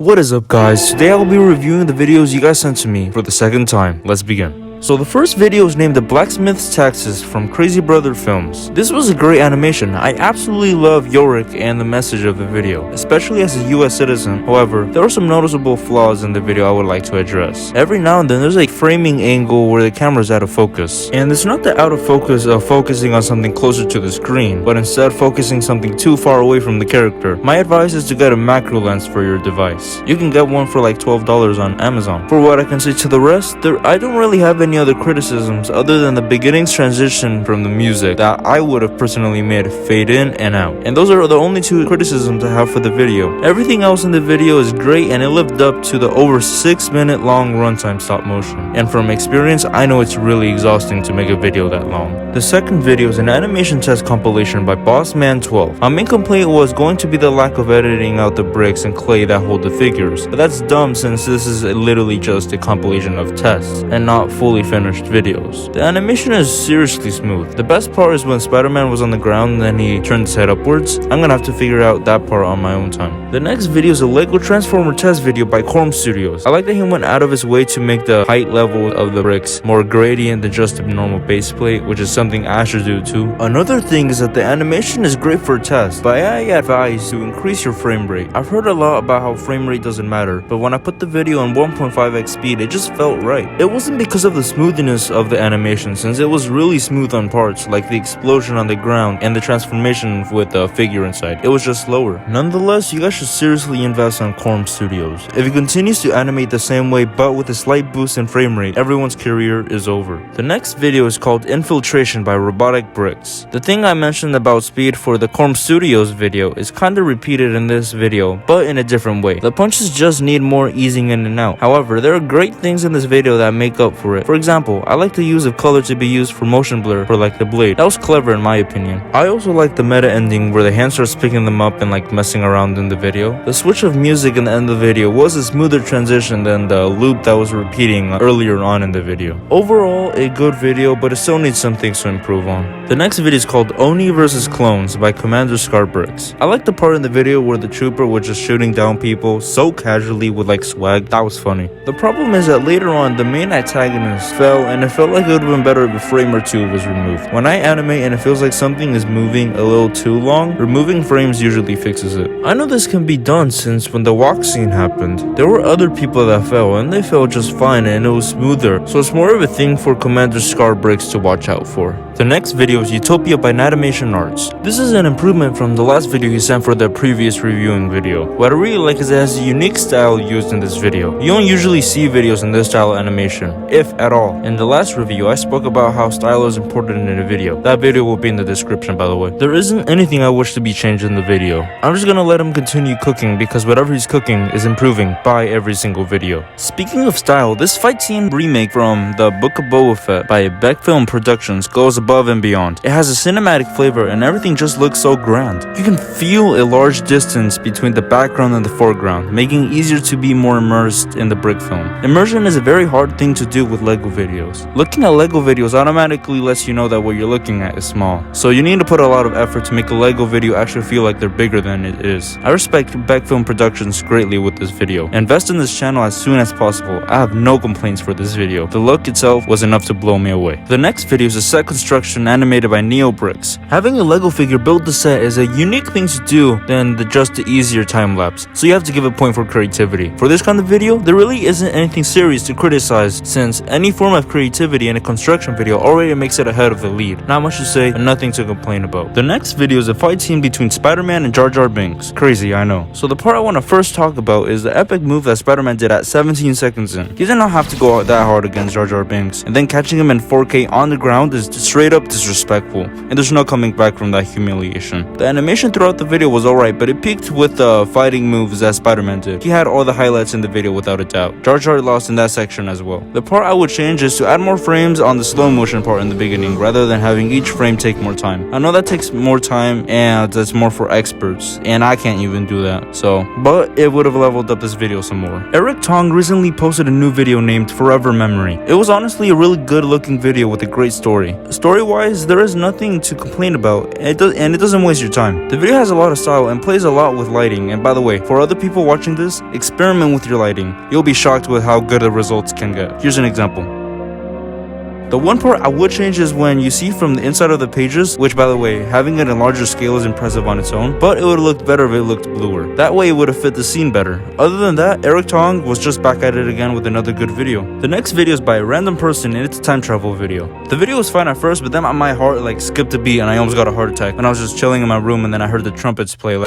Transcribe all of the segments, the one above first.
What is up, guys? Today I will be reviewing the videos you guys sent to me for the second time. Let's begin. So the first video is named The Blacksmith's Taxes from Crazy Brother Films. This was a great animation. I absolutely love Yorick and the message of the video, especially as a US citizen. However, there are some noticeable flaws in the video I would like to address. Every now and then there's a framing angle where the camera is out of focus. And it's not the out of focus of focusing on something closer to the screen, but instead focusing something too far away from the character. My advice is to get a macro lens for your device. You can get one for like $12 on Amazon. For what I can say to the rest, I don't really have any other criticisms other than the beginning's transition from the music that I would have personally made fade in and out. And those are the only two criticisms I have for the video. Everything else in the video is great and it lived up to the over 6-minute long runtime stop motion. And from experience, I know it's really exhausting to make a video that long. The second video is an animation test compilation by Bossman12. My main complaint was going to be the lack of editing out the bricks and clay that hold the figures. But that's dumb since this is literally just a compilation of tests and not fully finished videos. The animation is seriously smooth. The best part is when Spider-Man was on the ground and then he turned his head upwards. I'm gonna have to figure out that part on my own time. The next video is a Lego Transformer test video by Corm Studios. I like that he went out of his way to make the height level of the bricks more gradient than just a normal base plate, which is something I should do too. Another thing is that the animation is great for a test, but I advise to increase your frame rate. I've heard a lot about how frame rate doesn't matter, but when I put the video on 1.5x speed, it just felt right. It wasn't because of the smoothness of the animation, since it was really smooth on parts, like the explosion on the ground and the transformation with the figure inside. It was just slower. Nonetheless, you guys should seriously invest on Corm Studios. If he continues to animate the same way but with a slight boost in frame rate, everyone's career is over. The next video is called Infiltration by Robotic Brix. The thing I mentioned about speed for the Corm Studios video is kinda repeated in this video, but in a different way. The punches just need more easing in and out. However, there are great things in this video that make up for it. For example, I like the use of color to be used for motion blur for like the blade. That was clever in my opinion. I also like the meta ending where the hand starts picking them up and like messing around in the video. The switch of music in the end of the video was a smoother transition than the loop that was repeating earlier on in the video. Overall, a good video, but it still needs some things to improve on. The next video is called Oni vs. Clones by Commander Brix. I like the part in the video where the trooper was just shooting down people so casually with like swag. That was funny. The problem is that later on, the main antagonist fell and it felt like it would have been better if a frame or two was removed. When I animate and it feels like something is moving a little too long, removing frames usually fixes it. I know this can be done since when the walk scene happened, there were other people that fell and they fell just fine and it was smoother, so it's more of a thing for Commander Brix to watch out for. The next video is Utopia by Natimation Arts. This is an improvement from the last video he sent for the previous reviewing video. What I really like is it has a unique style used in this video. You don't usually see videos in this style of animation, if at all. In the last review, I spoke about how style is important in a video. That video will be in the description, by the way. There isn't anything I wish to be changed in the video. I'm just gonna let him continue cooking because whatever he's cooking is improving by every single video. Speaking of style, this fight scene remake from the Book of Boba Fett by Beck Film Productions goes above and beyond. It has a cinematic flavor and everything just looks so grand. You can feel a large distance between the background and the foreground, making it easier to be more immersed in the brick film. Immersion is a very hard thing to do with Lego videos. Looking at Lego videos automatically lets you know that what you're looking at is small. So you need to put a lot of effort to make a Lego video actually feel like they're bigger than it is. I respect Beck Film Productions greatly with this video. Invest in this channel as soon as possible. I have no complaints for this video. The look itself was enough to blow me away. The next video is a set construction animated by Brix. Having a Lego figure build the set is a unique thing to do than just the easier time lapse, so you have to give a point for creativity. For this kind of video, there really isn't anything serious to criticize since any form of creativity in a construction video already makes it ahead of the lead. Not much to say and nothing to complain about. The next video is a fight scene between Spider-Man and Jar Jar Binks. Crazy, I know. So the part I want to first talk about is the epic move that Spider-Man did at 17 seconds in. He did not have to go out that hard against Jar Jar Binks, and then catching him in 4K on the ground is straight up disrespectful, and there's no coming back from that humiliation. The animation throughout the video was alright, but it peaked with the fighting moves that Spider-Man did. He had all the highlights in the video without a doubt. Jar Jar lost in that section as well. The part I would change is to add more frames on the slow motion part in the beginning rather than having each frame take more time. I know that takes more time and that's more for experts, and I can't even do that, but it would have leveled up this video some more. Eric Tong recently posted a new video named Forever Memory. It was honestly a really good looking video with a great story. The story Story-wise, there is nothing to complain about, and it doesn't waste your time. The video has a lot of style and plays a lot with lighting, and by the way, for other people watching this, experiment with your lighting. You'll be shocked with how good the results can get. Here's an example. The one part I would change is when you see from the inside of the pages, which by the way, having it in larger scale is impressive on its own, but it would have looked better if it looked bluer. That way it would have fit the scene better. Other than that, Eric Tong was just back at it again with another good video. The next video is by a random person and it's a time travel video. The video was fine at first, but then my heart like skipped a beat and I almost got a heart attack when I was just chilling in my room and then I heard the trumpets play like.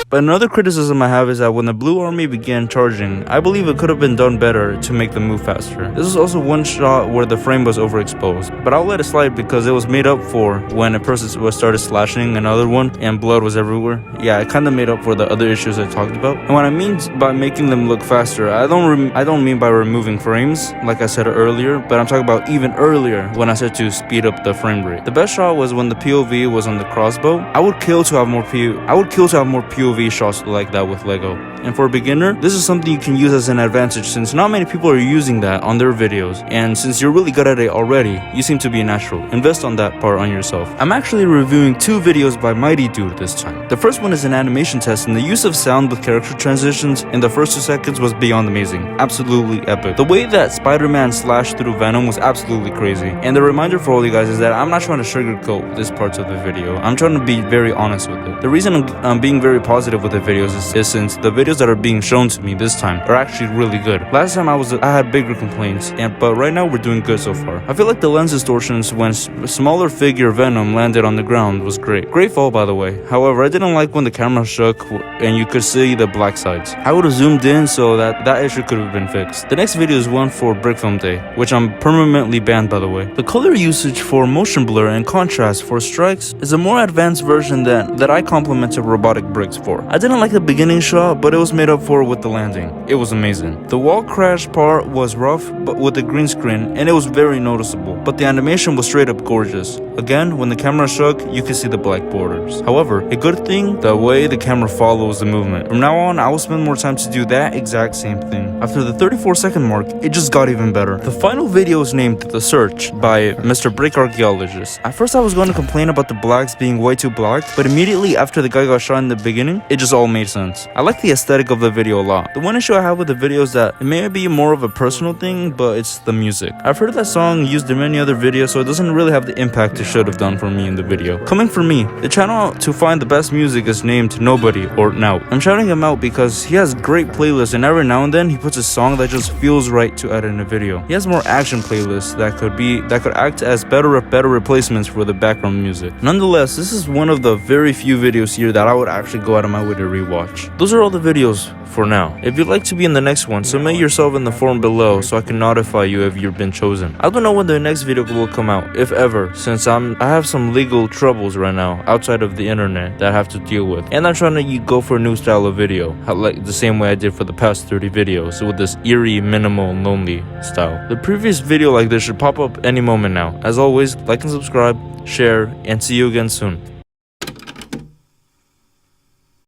But another criticism I have is that when the Blue Army began charging, I believe it could have been done better to make them move faster. This is also one shot where the frame was overexposed, but I'll let it slide because it was made up for when a person started slashing another one and blood was everywhere. Yeah, it kind of made up for the other issues I talked about. And what I mean by making them look faster, I don't mean by removing frames, like I said earlier, but I'm talking about even earlier when I said to speed up the frame rate. The best shot was when the POV was on the crossbow. I would kill to have more POV shots like that with Lego. And for a beginner, this is something you can use as an advantage since not many people are using that on their videos, and since you're really good at it already, you seem to be a natural. Invest on that part on yourself. I'm actually reviewing two videos by Mighty Dude this time. The first one is an animation test, and the use of sound with character transitions in the first 2 seconds was beyond amazing. Absolutely epic. The way that Spider-Man slashed through Venom was absolutely crazy. And the reminder for all you guys is that I'm not trying to sugarcoat this part of the video. I'm trying to be very honest with it. The reason I'm being very positive with the videos is since the videos that are being shown to me this time are actually really good. Last time I had bigger complaints, but right now we're doing good so far. I feel like the lens distortions when smaller figure Venom landed on the ground was great. Great fall, by the way. However, I didn't like when the camera shook and you could see the black sides. I would have zoomed in so that issue could have been fixed. The next video is one for Brick Film Day, which I'm permanently banned, by the way. The color usage for motion blur and contrast for strikes is a more advanced version that I complimented Robotic Brix for. I didn't like the beginning shot, but it was made up for with the landing. It was amazing. The wall crash part was rough, but with the green screen, and it was very noticeable, but the animation was straight up gorgeous. Again, when the camera shook, you could see the black borders. However, a good thing, the way the camera follows the movement. From now on, I will spend more time to do that exact same thing. After the 34-second mark, it just got even better. The final video is named The Search by Mr. Brick Archaeologist. At first I was going to complain about the blacks being way too black, but immediately after the guy got shot in the beginning, it just all made sense. I like the aesthetic of the video a lot. The one issue I have with the video is that it may be more of a personal thing, but it's the music. I've heard that song used in many other videos, so it doesn't really have the impact it should have done for me in the video. Coming from me, the channel to find the best music is named Nobody or Now. I'm shouting him out because he has great playlists, and every now and then he puts a song that just feels right to add in a video. He has more action playlists that could act as better replacements for the background music. Nonetheless, this is one of the very few videos here that I would actually go out of my way to rewatch. Those are all the videos for now. If you'd like to be in the next one, submit yourself in the forum below so I can notify you if you've been chosen. I don't know when the next video will come out, if ever, since I have some legal troubles right now outside of the internet that I have to deal with, and I'm trying to go for a new style of video, like the same way I did for the past 30 videos, with this eerie, minimal, lonely style. The previous video like this should pop up any moment now. As always, like and subscribe, share, and see you again soon.